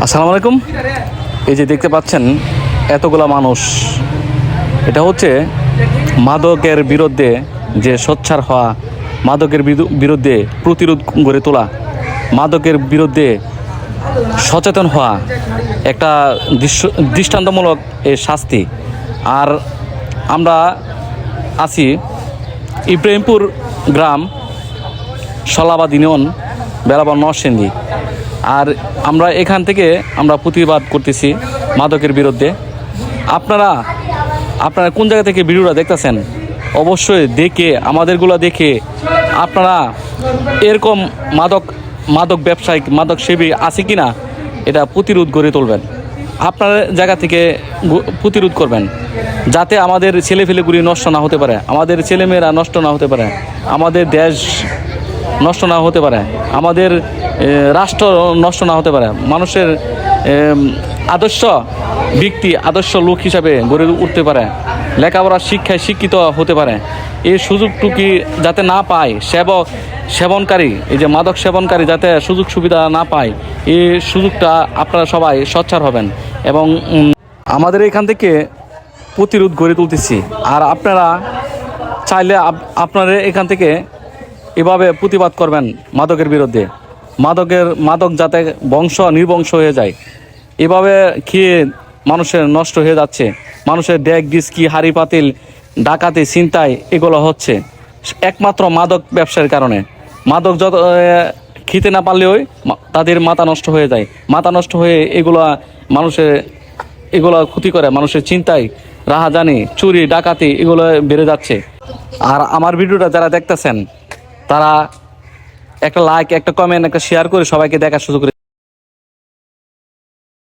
আসসালামু আলাইকুম। এই যে দেখতে পাচ্ছেন এতগুলা মানুষ, এটা হচ্ছে মাদকের বিরুদ্ধে যে সোচ্চার হওয়া, মাদকের বিরুদ্ধে প্রতিরোধ গড়ে তোলা, মাদকের বিরুদ্ধে সচেতন হওয়া একটা দৃষ্টান্তমূলক এই শাস্তি। আর আমরা আছি ইব্রাহিমপুর গ্রাম, সলাবাদ ইউনিয়ন, বেলাবন নরসিংদী। আর আমরা এখান থেকে আমরা প্রতিবাদ করতেছি মাদকের বিরুদ্ধে। আপনারা কোন জায়গা থেকে ভিডিওটা দেখতেছেন অবশ্যই দেখে, আমাদেরগুলো দেখে আপনারা এরকম মাদক ব্যবসায়িক, মাদক সেবী আছে কি না এটা প্রতিরোধ গড়ে তুলবেন। আপনার জায়গা থেকে প্রতিরোধ করবেন, যাতে আমাদের ছেলেফেলেগুলি নষ্ট না হতে পারে, আমাদের ছেলেমেয়েরা নষ্ট না হতে পারে, আমাদের দেশ নষ্ট না হতে পারে, আমাদের রাষ্ট্র নষ্ট না হতে পারে, মানুষের আদর্শ ব্যক্তি, আদর্শ লোক হিসাবে গড়ে উঠতে পারে, লেখাপড়ার শিক্ষায় শিক্ষিত হতে পারে। এই সুযোগটুকি যাতে না পায় সেবনকারী, এই যে মাদক সেবনকারী যাতে সুযোগ সুবিধা না পায়, এই সুযোগটা আপনারা সবাই সোচ্চার হবেন এবং আমাদের এখান থেকে প্রতিরোধ গড়ে তুলতেছি। আর আপনারা চাইলে আপনারা এখান থেকে এভাবে প্রতিবাদ করবেন মাদকের বিরুদ্ধে। মাদক যাতে নির্বংশ হয়ে যায়, এভাবে খেয়ে মানুষের নষ্ট হয়ে যাচ্ছে, মানুষের ডেক ডিস্কি হাড়ি পাতিল ডাকাতি ছিনতাই এগুলো হচ্ছে একমাত্র মাদক ব্যবসার কারণে। মাদক যত খেতে না পারলেও তাদের মাথা নষ্ট হয়ে যায়, মাথা নষ্ট হয়ে এগুলো ক্ষতি করে, মানুষের চিন্তায় রাহাজানি চুরি ডাকাতি এগুলো বেড়ে যাচ্ছে। আর আমার ভিডিওটা যারা দেখতেছেন তারা একটা লাইক, একটা কমেন্ট, একটা শেয়ার করে সবাইকে দেখার সুযোগ করে